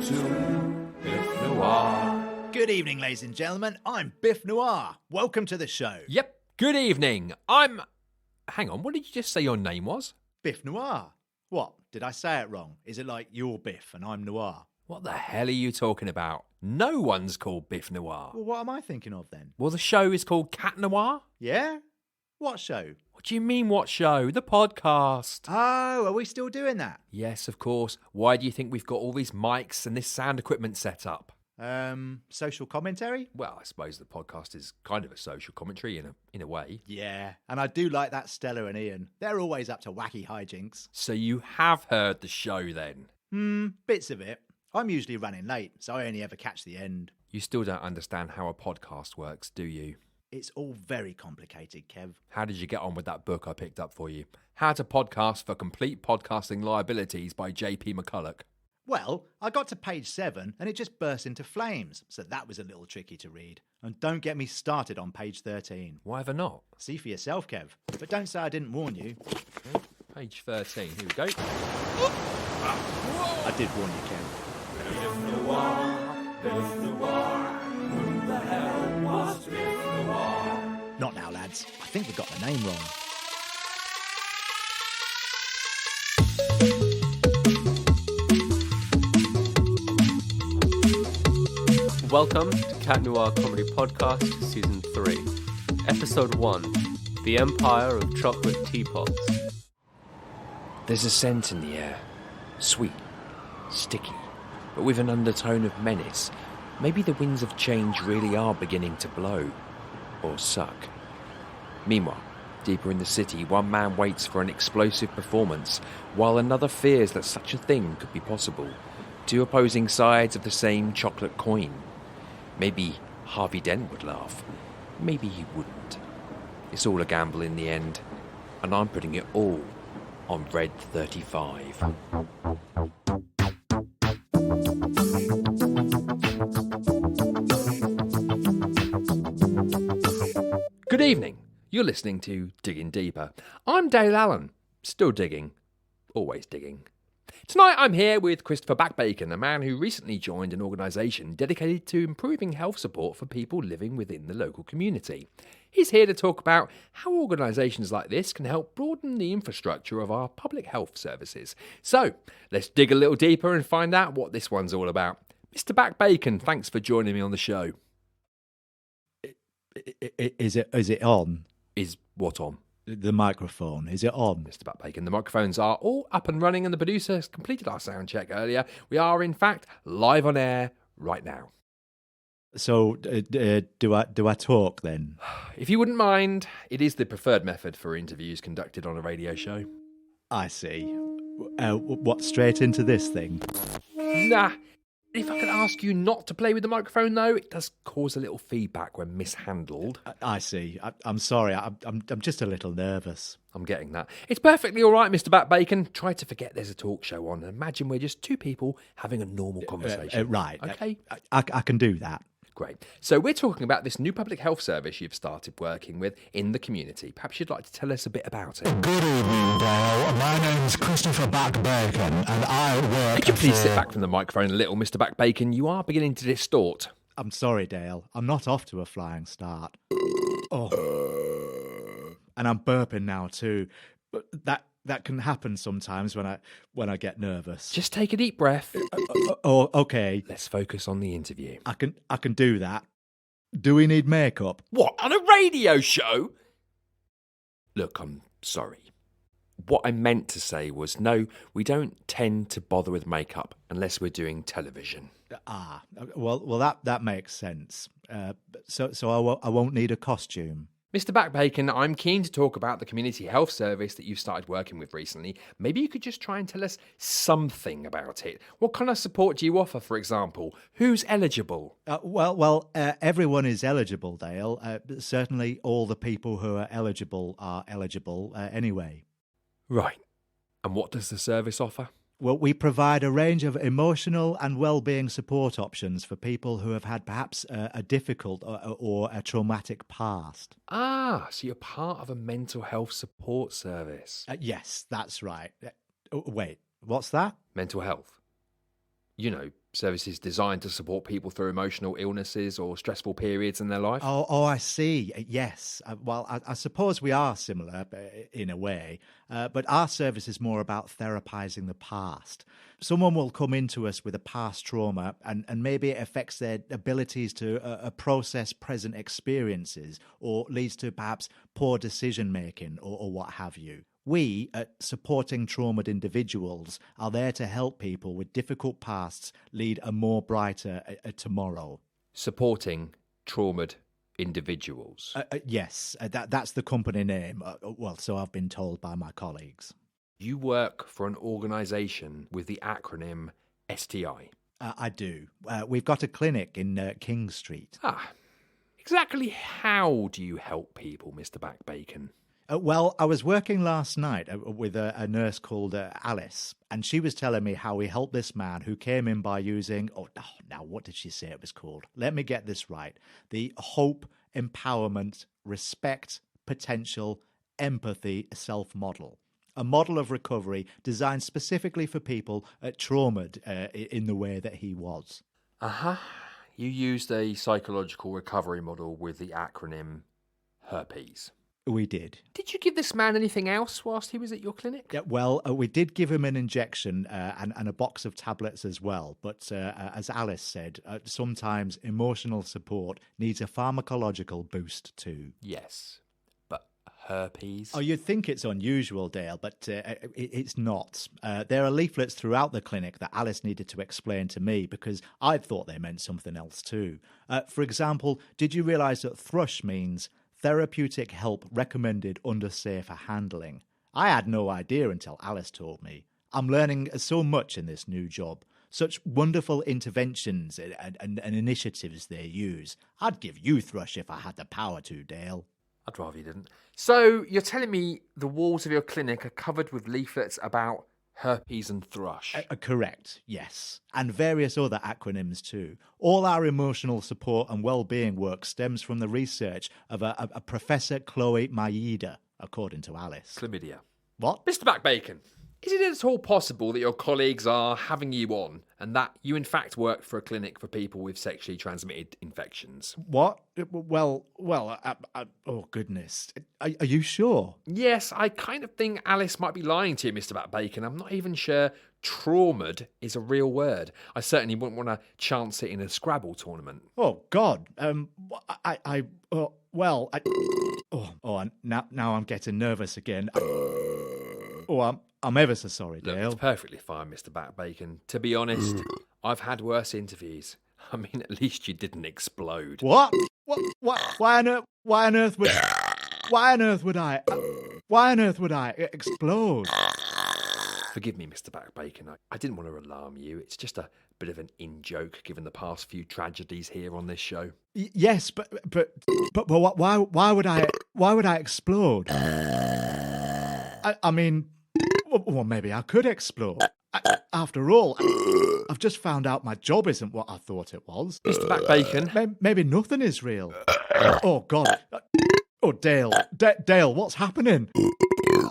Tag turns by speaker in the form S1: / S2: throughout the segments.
S1: to Biff Noir.
S2: Good evening, ladies and gentlemen. I'm Biff Noir. Welcome to the show.
S1: Yep, good evening. Hang on, what did you just say your name was?
S2: Biff Noir. What? Did I say it wrong? Is it like you're Biff and I'm Noir?
S1: What the hell are you talking about? No one's called Biff Noir.
S2: Well, what am I thinking of then?
S1: Well, the show is called Cat Noir.
S2: Yeah? What show?
S1: What do you mean, what show? The podcast.
S2: Oh, are we still doing that?
S1: Yes, of course. Why do you think we've got all these mics and this sound equipment set up?
S2: Social commentary?
S1: Well, I suppose the podcast is kind of a social commentary in a way.
S2: Yeah, and I do like that Stella and Ian. They're always up to wacky hijinks.
S1: So you have heard the show then?
S2: Bits of it. I'm usually running late, so I only ever catch the end.
S1: You still don't understand how a podcast works, do you?
S2: It's all very complicated, Kev.
S1: How did you get on with that book I picked up for you? How to Podcast for Complete Podcasting Liabilities by J.P. McCulloch.
S2: Well, I got to page 7 and it just burst into flames, so that was a little tricky to read. And don't get me started on page 13.
S1: Why ever not?
S2: See for yourself, Kev. But don't say I didn't warn you.
S1: Okay, page 13, here we go.
S2: I did warn you, Kev.
S1: Biff Noir, who the hell was Biff Noir?
S2: Not now, lads. I think we got the name wrong.
S3: Welcome to Cat Noir Comedy Podcast, Season 3, Episode 1, The Empire of Chocolate Teapots.
S4: There's a scent in the air. Sweet, sticky, but with an undertone of menace. Maybe the winds of change really are beginning to blow. Or suck. Meanwhile, deeper in the city, one man waits for an explosive performance, while another fears that such a thing could be possible. Two opposing sides of the same chocolate coin. Maybe Harvey Dent would laugh. Maybe he wouldn't. It's all a gamble in the end, and I'm putting it all on Red 35.
S1: Good evening. You're listening to Digging Deeper. I'm Dale Allen. Still digging. Always digging. Tonight I'm here with Christopher Backbacon, a man who recently joined an organisation dedicated to improving health support for people living within the local community. He's here to talk about how organisations like this can help broaden the infrastructure of our public health services. So, let's dig a little deeper and find out what this one's all about. Mr. Backbacon, thanks for joining me on the show.
S2: Is it on?
S1: Is what on?
S2: The microphone, is it on?
S1: Mr. Backbacon, the microphones are all up and running and the producer has completed our sound check earlier. We are, in fact, live on air right now.
S2: So, do I talk then?
S1: If you wouldn't mind, it is the preferred method for interviews conducted on a radio show.
S2: I see. What, straight into this thing?
S1: Nah. If I could ask you not to play with the microphone, though, it does cause a little feedback when mishandled.
S2: I see. I'm sorry. I'm just a little nervous.
S1: I'm getting that. It's perfectly all right, Mr. Backbacon. Try to forget there's a talk show on. Imagine we're just two people having a normal conversation.
S2: Right.
S1: Okay.
S2: I can do that.
S1: Great. So we're talking about this new public health service you've started working with in the community. Perhaps you'd like to tell us a bit about it.
S5: Good evening, Dale. My name's Christopher Backbacon, and I work.
S1: Could you please sit back from the microphone a little, Mr. Backbacon? You are beginning to distort.
S2: I'm sorry, Dale. I'm not off to a flying start. And I'm burping now too. But that can happen sometimes when I get nervous.
S1: Just take a deep breath.
S2: Okay.
S1: Let's focus on the interview.
S2: I can do that. Do we need makeup?
S1: What, on a radio show? Look, I'm sorry. What I meant to say was, no, we don't tend to bother with makeup unless we're doing television.
S2: Well, that makes sense. So I won't need a costume.
S1: Mr. Backbacon, I'm keen to talk about the community health service that you've started working with recently. Maybe you could just try and tell us something about it. What kind of support do you offer, for example? Who's eligible?
S2: Everyone is eligible, Dale. Certainly all the people who are eligible anyway.
S1: Right. And what does the service offer?
S2: Well, we provide a range of emotional and well-being support options for people who have had perhaps a difficult or a traumatic past.
S1: Ah, so you're part of a mental health support service.
S2: Yes, that's right. Wait, what's that?
S1: Mental health. You know, services designed to support people through emotional illnesses or stressful periods in their life.
S2: Oh, I see. Yes. Well, I suppose we are similar in a way, but our service is more about therapizing the past. Someone will come into us with a past trauma and maybe it affects their abilities to process present experiences or leads to perhaps poor decision making or what have you. We, at Supporting Traumaed Individuals, are there to help people with difficult pasts lead a more brighter tomorrow.
S1: Supporting traumaed individuals.
S2: Yes, that's the company name. Well, so I've been told by my colleagues.
S1: You work for an organisation with the acronym STI.
S2: I do. We've got a clinic in King Street.
S1: Exactly how do you help people, Mr. Backbacon?
S2: Well, I was working last night with a nurse called Alice, and she was telling me how we helped this man who came in by using, now what did she say it was called? Let me get this right. The Hope, Empowerment, Respect, Potential, Empathy Self-Model. A model of recovery designed specifically for people traumaed in the way that he was.
S1: You used a psychological recovery model with the acronym HERPES.
S2: We did.
S1: Did you give this man anything else whilst he was at your clinic?
S2: Yeah, well, we did give him an injection and a box of tablets as well. But as Alice said, sometimes emotional support needs a pharmacological boost too.
S1: Yes, but herpes?
S2: Oh, you'd think it's unusual, Dale, but it's not. There are leaflets throughout the clinic that Alice needed to explain to me because I thought they meant something else too. For example, did you realise that thrush means therapeutic help recommended under safer handling? I had no idea until Alice told me. I'm learning so much in this new job. Such wonderful interventions and initiatives they use. I'd give you thrush if I had the power to, Dale.
S1: I'd rather you didn't. So you're telling me the walls of your clinic are covered with leaflets about herpes and thrush?
S2: Correct, yes. And various other acronyms too. All our emotional support and well-being work stems from the research of a Professor Chloe Maeda, according to Alice.
S1: Chlamydia.
S2: What?
S1: Mr. Backbacon, is it at all possible that your colleagues are having you on and that you in fact work for a clinic for people with sexually transmitted infections?
S2: What? Well, oh goodness. Are you sure?
S1: Yes, I kind of think Alice might be lying to you, Mr. Backbacon. I'm not even sure traumaed is a real word. I certainly wouldn't want to chance it in a Scrabble tournament.
S2: Oh God. Now I'm getting nervous again. I'm ever so sorry,
S1: Look,
S2: Dale.
S1: it's perfectly fine, Mr. Backbacon. To be honest, I've had worse interviews. I mean, at least you didn't explode.
S2: What? Why on earth would I explode?
S1: Forgive me, Mr. Backbacon. I didn't want to alarm you. It's just a bit of an in-joke, given the past few tragedies here on this show.
S2: Yes, but why would I explode? I mean, well, maybe I could explode. After all, I've just found out my job isn't what I thought it was.
S1: Mr. Backbacon.
S2: Maybe nothing is real. Oh, God. Oh, Dale. Dale, what's happening?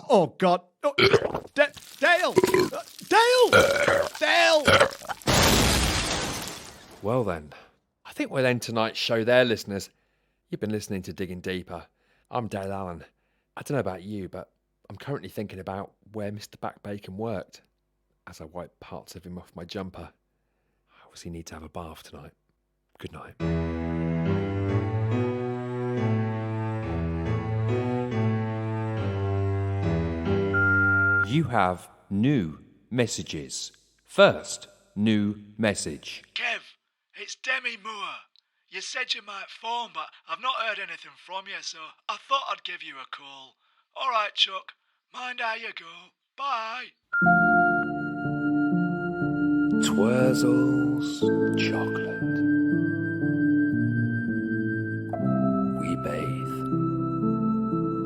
S2: Oh, God. Oh, Dale! Dale!
S1: Well then, I think we'll end tonight's show there, listeners. You've been listening to Digging Deeper. I'm Dale Allen. I don't know about you, but I'm currently thinking about where Mr. Backbacon worked as I wipe parts of him off my jumper. I obviously need to have a bath tonight. Good night. You have new messages. First, new message.
S2: Kev, it's Demi Moore. You said you might phone, but I've not heard anything from you, so I thought I'd give you a call. All right, Chuck. Mind how you go. Bye.
S4: Twurzels chocolate. We bathe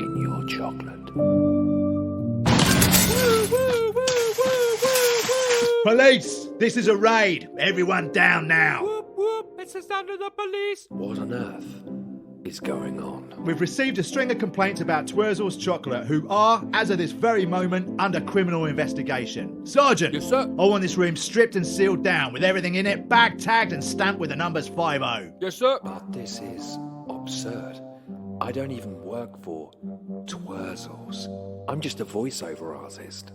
S4: in your chocolate.
S2: Police! This is a raid. Everyone down now.
S1: Whoop, whoop, it's the sound of the police.
S4: What on earth is going on?
S2: we've received a string of complaints about Twurzel's chocolate, who are, as of this very moment, under criminal investigation. Sergeant!
S1: Yes, sir.
S2: I want this room stripped and sealed down, with everything in it bag tagged and stamped with the numbers 50.
S1: Yes, sir.
S4: But this is absurd. I don't even work for Twurzels. I'm just a voiceover artist.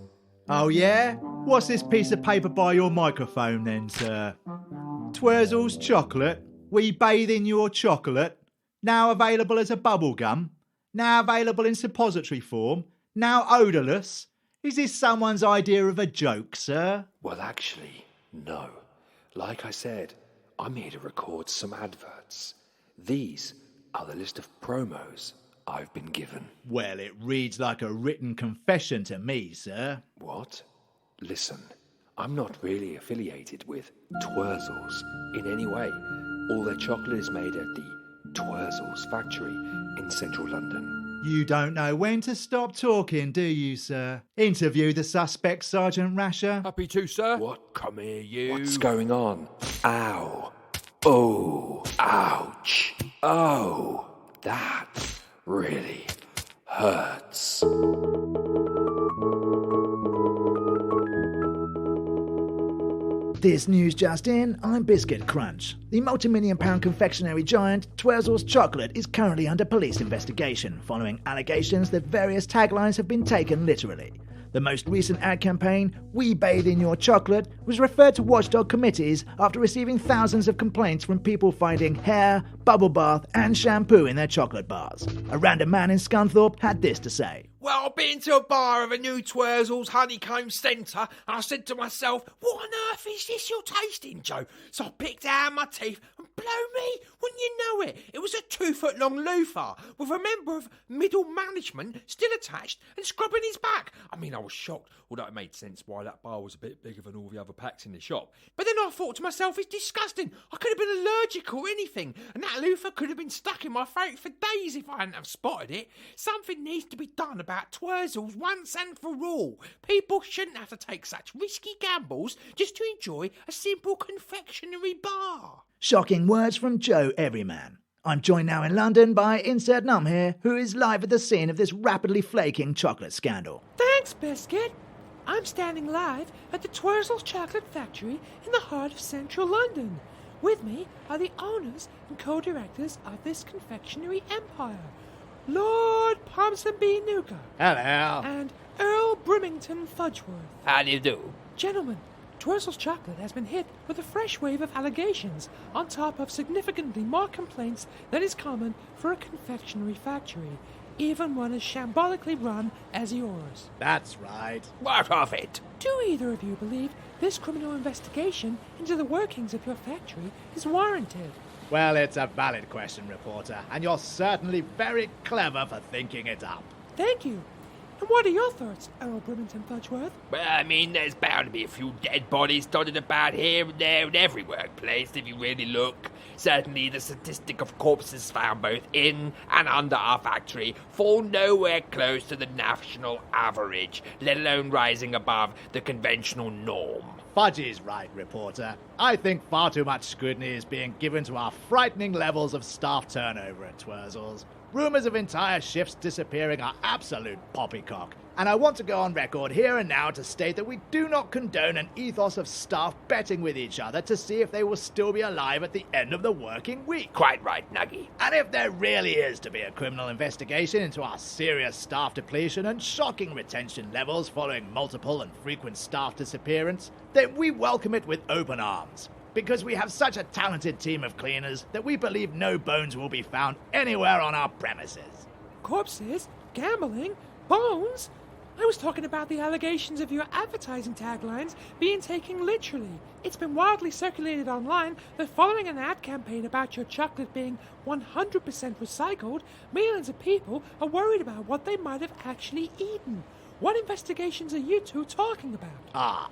S2: Oh yeah? What's this piece of paper by your microphone then, sir? Twurzel's chocolate? We bathe in your chocolate? Now available as a bubble gum? Now available in suppository form? Now odourless? Is this someone's idea of a joke, sir?
S4: Well, actually, no. Like I said, I'm here to record some adverts. These are the list of promos I've been given.
S2: Well, it reads like a written confession to me, sir.
S4: What? Listen, I'm not really affiliated with Twerzel's in any way. All their chocolate is made at the Twurzels factory in central London.
S2: You don't know when to stop talking, do you, sir? Interview the suspect, Sergeant Rasher.
S1: Happy to, sir.
S4: What?
S1: Come here, you.
S4: What's going on? Ow. Oh. Ouch. Oh. That really hurts.
S6: This news just in, I'm Biscuit Crunch. The multi-million-pound confectionery giant Twerzel's Chocolate is currently under police investigation following allegations that various taglines have been taken literally. The most recent ad campaign, We Bathe in Your Chocolate, was referred to watchdog committees after receiving thousands of complaints from people finding hair, bubble bath and shampoo in their chocolate bars. A random man in Scunthorpe had this to say.
S1: Well, I've been to a bar of a new Twurzel's honeycomb centre, and I said to myself, what on earth is this you're tasting, Joe? So I picked it out of my teeth, and blow me, wouldn't you know it? It was a 2-foot-long loofah, with a member of middle management still attached and scrubbing his back. I mean, I was shocked, although it made sense why that bar was a bit bigger than all the other packs in the shop. But then I thought to myself, it's disgusting. I could have been allergic or anything, and that loofah could have been stuck in my throat for days if I hadn't have spotted it. Something needs to be done about Twerzel's once and for all. People shouldn't have to take such risky gambles just to enjoy a simple confectionery bar.
S6: Shocking words from Joe Everyman. I'm joined now in London by Insert Num here, who is live at the scene of this rapidly flaking chocolate scandal.
S7: Thanks, Biscuit. I'm standing live at the Twurzel's Chocolate Factory in the heart of central London. With me are the owners and co-directors of this confectionery empire, Lord Ponsonby Nuka.
S2: Hello.
S7: And Earl Brimington Fudgeworth.
S1: How do you do?
S7: Gentlemen, Twurzel's Chocolate has been hit with a fresh wave of allegations on top of significantly more complaints than is common for a confectionery factory, even one as shambolically run as yours.
S2: That's right.
S1: What of it?
S7: Do either of you believe this criminal investigation into the workings of your factory is warranted?
S2: Well, it's a valid question, reporter, and you're certainly very clever for thinking it up.
S7: Thank you. And what are your thoughts, Earl Brimington Fudgeworth?
S1: Well, I mean, there's bound to be a few dead bodies dotted about here and there in every workplace if you really look. Certainly the statistic of corpses found both in and under our factory fall nowhere close to the national average, let alone rising above the conventional norm.
S2: Fudgy's right, reporter. I think far too much scrutiny is being given to our frightening levels of staff turnover at Twurzel's. Rumours of entire shifts disappearing are absolute poppycock, and I want to go on record here and now to state that we do not condone an ethos of staff betting with each other to see if they will still be alive at the end of the working week.
S1: Quite right, Nuggy.
S2: And if there really is to be a criminal investigation into our serious staff depletion and shocking retention levels following multiple and frequent staff disappearance, then we welcome it with open arms. Because we have such a talented team of cleaners that we believe no bones will be found anywhere on our premises.
S7: Corpses? Gambling? Bones? I was talking about the allegations of your advertising taglines being taken literally. It's been widely circulated online that following an ad campaign about your chocolate being 100% recycled, millions of people are worried about what they might have actually eaten. What investigations are you two talking about?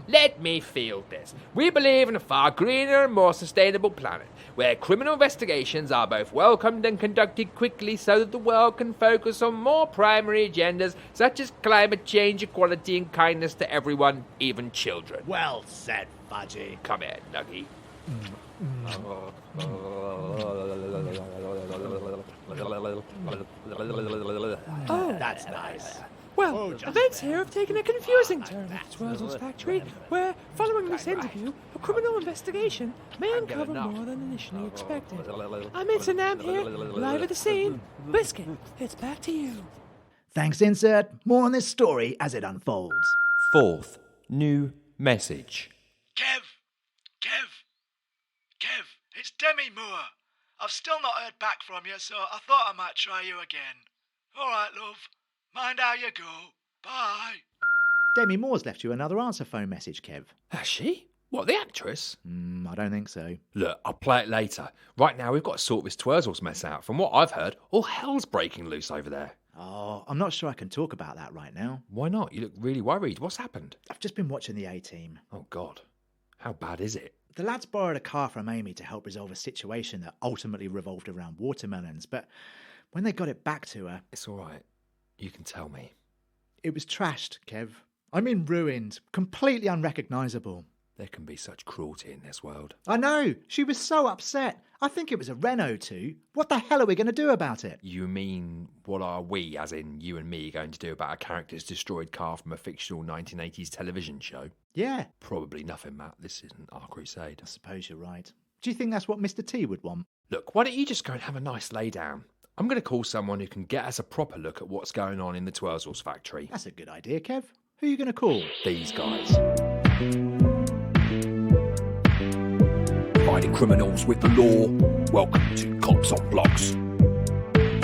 S1: Let me field this. We believe in a far greener and more sustainable planet, where criminal investigations are both welcomed and conducted quickly so that the world can focus on more primary agendas such as climate change, equality and kindness to everyone, even children.
S2: Well said, Fudgy.
S1: Come here, Nuggy.
S7: Oh,
S6: That's nice.
S7: well, events here have taken a confusing turn at the Twurzel's factory, where, following this interview, a criminal investigation may uncover more than initially expected. I'm Nam here, live at the scene. Biscuit, it's back to you.
S6: Thanks, insert. More on this story as it unfolds.
S4: Fourth new message.
S8: Kev, it's Demi Moore. I've still not heard back from you, so I thought I might try you again. All right, love. Mind how you go. Bye.
S2: Demi Moore's left you another answer phone message, Kev.
S1: Has she? What, the actress?
S2: I don't think so.
S1: Look, I'll play it later. Right now, we've got to sort this Twurzels mess out. From what I've heard, all hell's breaking loose over there.
S2: Oh, I'm not sure I can talk about that right now.
S1: Why not? You look really worried. What's happened?
S2: I've just been watching the A-Team.
S1: Oh, God. How bad is it?
S2: The lads borrowed a car from Amy to help resolve a situation that ultimately revolved around watermelons, but when they got it back to her,
S1: It's all right. You can tell me.
S2: it was trashed, Kev. I mean ruined, completely unrecognisable.
S1: There can be such cruelty in this world.
S2: I know, she was so upset. I think it was a Renault too. What the hell are we going to do about it?
S1: You mean, what are we, as in you and me, going to do about a character's destroyed car from a fictional 1980s television show?
S2: Yeah,
S1: Probably nothing, Matt. This isn't our crusade.
S2: I suppose you're right. Do you think that's what Mr. T would want?
S1: Look, why don't you just go and have a nice lay down? I'm going to call someone who can get us a proper look at what's going on in the Twurzels factory.
S2: That's a good idea, Kev. Who are you going to call?
S1: These guys.
S4: Fighting criminals with the law. Welcome to Cops on Blocks.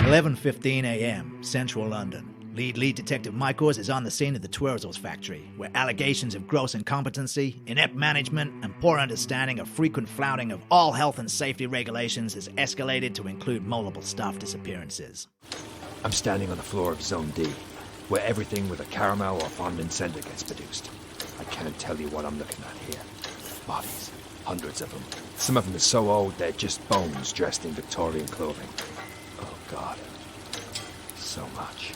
S6: 11:15 a.m., Central London. Lead Detective Michaels is on the scene of the Twurzels factory, where allegations of gross incompetency, inept management, and poor understanding of frequent flouting of all health and safety regulations has escalated to include multiple staff disappearances.
S4: I'm standing on the floor of Zone D, where everything with a caramel or fondant center gets produced. I can't tell you what I'm looking at here. Bodies, hundreds of them. Some of them are so old they're just bones dressed in Victorian clothing. Oh God, so much.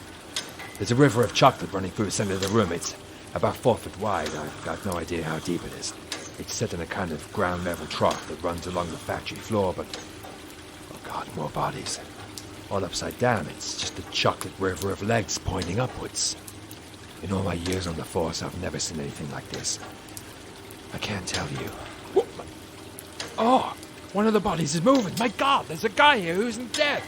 S4: There's a river of chocolate running through the center of the room. It's about 4 foot wide. I've got no idea how deep it is. It's set in a kind of ground level trough that runs along the factory floor, but oh God, more bodies. All upside down. It's just a chocolate river of legs pointing upwards. In all my years on the force, I've never seen anything like this. I can't tell you.
S1: What? Oh, one of the bodies is moving. My God, there's a guy here who isn't dead.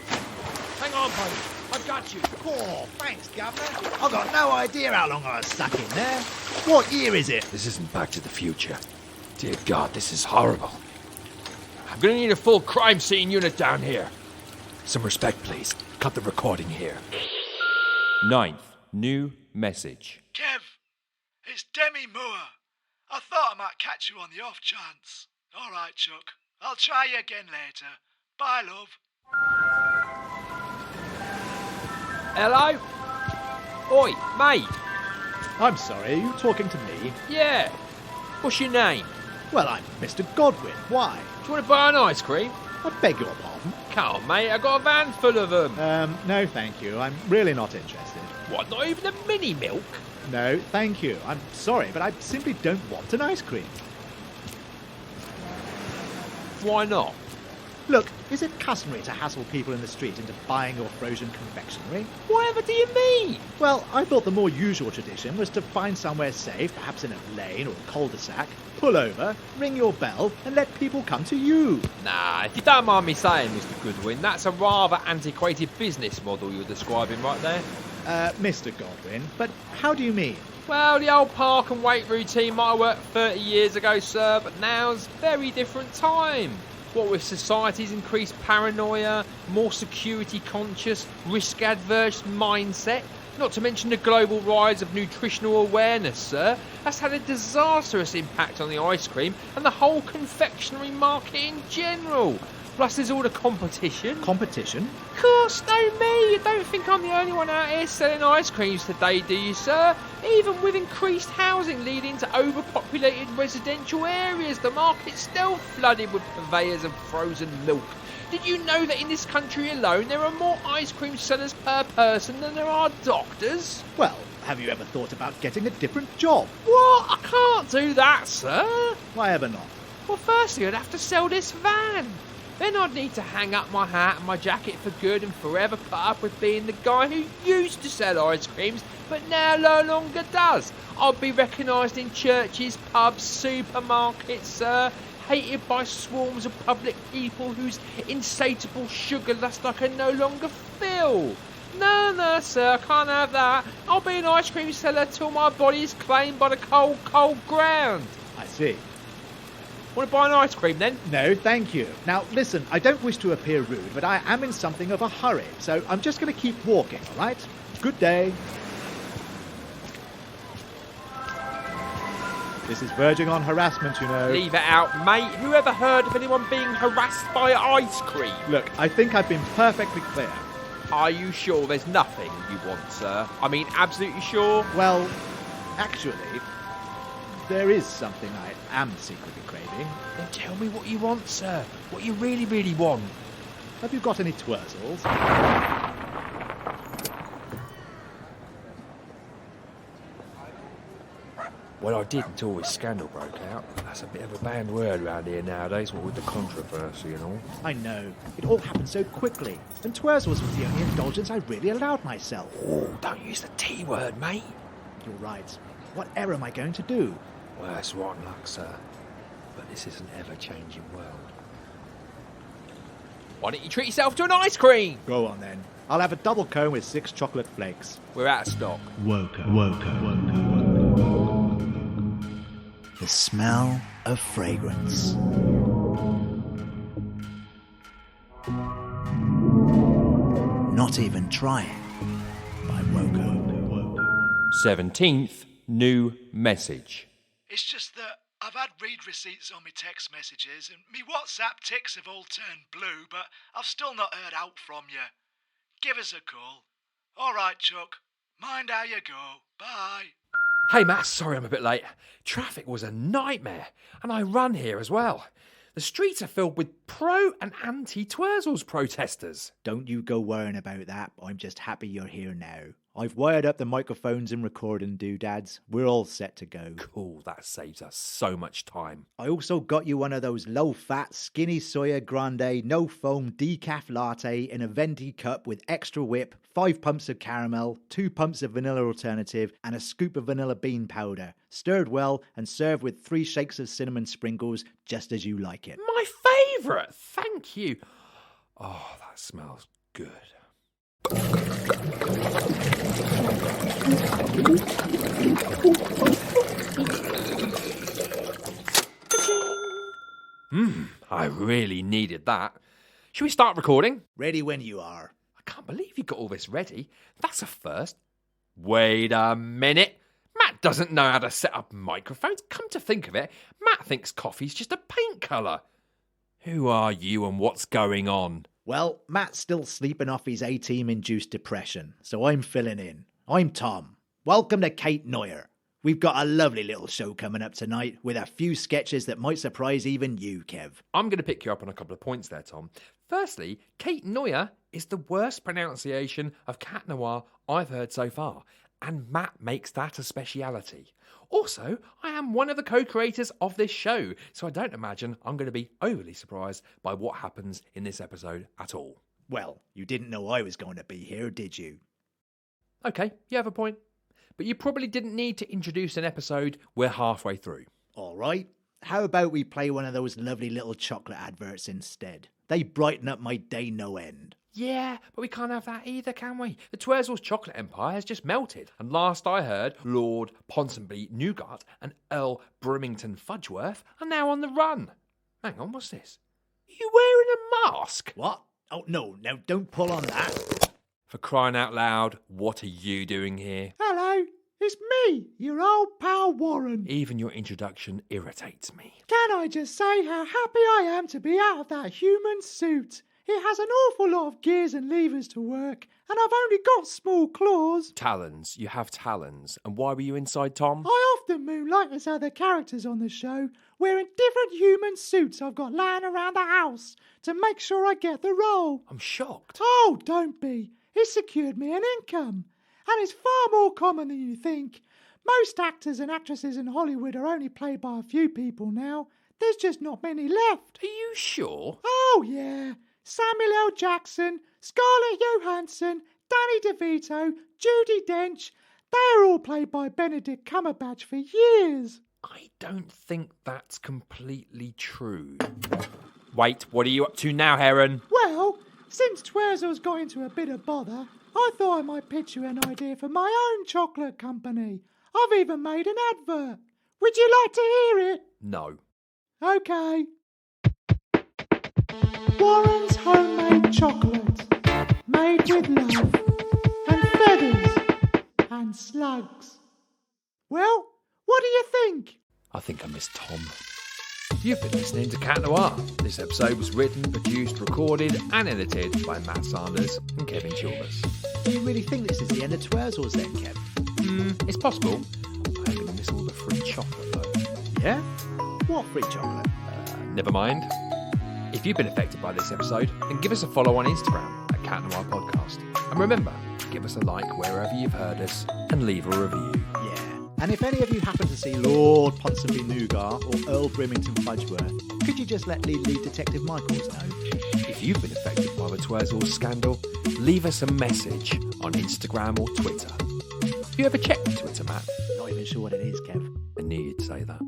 S1: Hang on, buddy. I've got you.
S6: Oh, thanks, Governor. I've got no idea how long I was stuck in there. What year is it?
S4: This isn't Back to the Future. Dear God, this is horrible.
S1: I'm going to need a full crime scene unit down here.
S4: Some respect, please. Cut the recording here.
S3: Ninth new message.
S8: Kev, it's Demi Moore. I thought I might catch you on the off chance. All right, Chuck. I'll try you again later. Bye, love.
S1: Hello? Oi, mate.
S2: I'm sorry, are you talking to me?
S1: Yeah. What's your name?
S2: Well, I'm Mr. Godwin. Why?
S1: Do you want to buy an ice cream?
S2: I beg your pardon.
S1: Come on, mate. I got a van full of them.
S2: No, thank you. I'm really not interested.
S1: What, not even a mini milk?
S2: No, thank you. I'm sorry, but I simply don't want an ice cream.
S1: Why not?
S2: Look, is it customary to hassle people in the street into buying your frozen confectionery?
S1: Whatever do you mean?
S2: Well, I thought the more usual tradition was to find somewhere safe, perhaps in a lane or a cul-de-sac, pull over, ring your bell, and let people come to you.
S1: Nah, if you don't mind me saying, Mr. Goodwin, that's a rather antiquated business model you're describing right there.
S2: Mr. Godwin, but how do you mean?
S1: Well, the old park and wait routine might have worked 30 years ago, sir, but now's a very different time. What with society's increased paranoia, more security conscious, risk adverse mindset, not to mention the global rise of nutritional awareness, sir, that's had a disastrous impact on the ice cream and the whole confectionery market in general. Plus there's all the competition.
S2: Competition?
S1: Of course, no me. You don't think I'm the only one out here selling ice creams today, do you, sir? Even with increased housing leading to overpopulated residential areas, the market's still flooded with purveyors of frozen milk. Did you know that in this country alone there are more ice cream sellers per person than there are doctors?
S2: Well, have you ever thought about getting a different job?
S1: What? I can't do that, sir.
S2: Why ever not?
S1: Well, firstly, I'd have to sell this van. Then I'd need to hang up my hat and my jacket for good and forever put up with being the guy who used to sell ice creams but now no longer does. I'd be recognised in churches, pubs, supermarkets, hated by swarms of public people whose insatiable sugar lust I can no longer fill. No, sir, I can't have that. I'll be an ice cream seller till my body is claimed by the cold, cold ground.
S6: I see.
S1: Want to buy an ice cream then?
S6: No, thank you. Now, listen, I don't wish to appear rude, but I am in something of a hurry, so I'm just going to keep walking, all right? Good day. This is verging on harassment, you know.
S1: Leave it out, mate. Who ever heard of anyone being harassed by ice cream?
S6: Look, I think I've been perfectly clear.
S1: Are you sure there's nothing you want, sir? I mean, absolutely sure?
S6: Well, actually, there is something I am secretly craving.
S1: Then tell me what you want, sir. What you really, really want.
S6: Have you got any Twurzels?
S4: Well, I did until this scandal broke out. That's a bit of a banned word around here nowadays, what with the controversy and all.
S6: I know. It all happened so quickly. And Twerzel was the only indulgence I really allowed myself.
S4: Oh, don't use the T word, mate.
S6: You're right. What error am I going to do?
S4: Well, that's rotten luck, sir. But this is an ever-changing world.
S1: Why don't you treat yourself to an ice cream?
S6: Go on then. I'll have a double cone with 6 chocolate flakes.
S1: We're out of stock.
S6: The smell of fragrance. Not even trying by Woko.
S1: 17th new message.
S8: It's just that I've had read receipts on my text messages and me WhatsApp ticks have all turned blue, but I've still not heard out from you. Give us a call. All right, Chuck. Mind how you go. Bye.
S1: Hey, Matt, sorry I'm a bit late. Traffic was a nightmare, and I run here as well. The streets are filled with pro and anti-Twurzels protesters.
S6: Don't you go worrying about that. I'm just happy you're here now. I've wired up the microphones and recording doodads. We're all set to go.
S1: Cool, that saves us so much time.
S6: I also got you one of those low-fat, skinny soya grande, no-foam decaf latte in a venti cup with extra whip, 5 pumps of caramel, 2 pumps of vanilla alternative, and a scoop of vanilla bean powder. Stirred well and served with 3 shakes of cinnamon sprinkles, just as you like it.
S1: My favourite, thank you. Oh, that smells good. I really needed that. Should we start recording?
S6: Ready when you are.
S1: I can't believe you got all this ready. That's a first. Wait a minute. Matt doesn't know how to set up microphones. Come to think of it, Matt thinks coffee's just a paint colour. Who are you and what's going on?
S6: Well, Matt's still sleeping off his A-team-induced depression, so I'm filling in. I'm Tom. Welcome to Cat Noir. We've got a lovely little show coming up tonight with a few sketches that might surprise even you, Kev.
S1: I'm going to pick you up on a couple of points there, Tom. Firstly, Cat Noir is the worst pronunciation of Cat Noir I've heard so far, and Matt makes that a speciality. Also, I am one of the co-creators of this show, so I don't imagine I'm going to be overly surprised by what happens in this episode at all.
S6: Well, you didn't know I was going to be here, did you?
S1: Okay, you have a point. But you probably didn't need to introduce an episode we're halfway through.
S6: All right. How about we play one of those lovely little chocolate adverts instead? They brighten up my day no end.
S1: Yeah, but we can't have that either, can we? The Twerzel's chocolate empire has just melted. And last I heard, Lord Ponsonby Newgart and Earl Brimington Fudgeworth are now on the run. Hang on, what's this? Are you wearing a mask?
S6: What? Oh, no, don't pull on that.
S1: For crying out loud, what are you doing here?
S6: Hello, it's me, your old pal Warren.
S1: Even your introduction irritates me.
S6: Can I just say how happy I am to be out of that human suit? It has an awful lot of gears and levers to work, and I've only got small claws.
S1: Talons. You have talons. And why were you inside, Tom?
S6: I often moonlight as other characters on the show, wearing different human suits I've got lying around the house to make sure I get the role.
S1: I'm shocked.
S6: Oh, don't be. It secured me an income, and it's far more common than you think. Most actors and actresses in Hollywood are only played by a few people now.
S9: There's just not many left.
S1: Are you sure?
S9: Oh, yeah. Samuel L. Jackson, Scarlett Johansson, Danny DeVito, Judi Dench. They're all played by Benedict Cumberbatch for years.
S1: I don't think that's completely true. Wait, what are you up to now, Heron?
S9: Well, since Twurzel's got into a bit of bother, I thought I might pitch you an idea for my own chocolate company. I've even made an advert. Would you like to hear it?
S1: No.
S9: OK. Warren's homemade chocolate, made with love, and feathers, and slugs. Well, what do you think?
S1: I think I missed Tom. You've been listening to Cat Noir. This episode was written, produced, recorded and edited by Matt Sanders and Kevin Chilvers.
S2: Do you really think this is the end of Twurzels then, Kev?
S1: It's possible. I'm going to miss all the free chocolate though.
S2: Yeah? What free chocolate?
S1: Never mind. If you've been affected by this episode, then give us a follow on Instagram at Cat Noir Podcast. And remember, give us a like wherever you've heard us and leave a review.
S2: Yeah. And if any of you happen to see Lord Ponsonby Nougat or Earl Brimington Fudgeworth, could you just let lead Detective Michaels know?
S1: If you've been affected by the Twerzel scandal, leave us a message on Instagram or Twitter. You ever checked Twitter, Matt?
S2: Not even sure what it is, Kev.
S1: I knew you'd say that.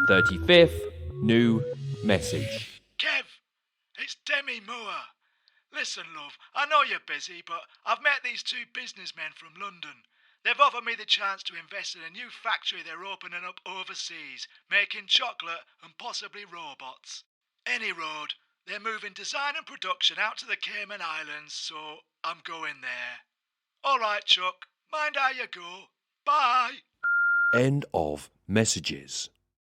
S1: 35th new message.
S8: Kev, it's Demi Moore. Listen, love, I know you're busy, but I've met these two businessmen from London. They've offered me the chance to invest in a new factory they're opening up overseas, making chocolate and possibly robots. Any road, they're moving design and production out to the Cayman Islands, so I'm going there. All right, Chuck, mind how you go. Bye.
S4: End of messages.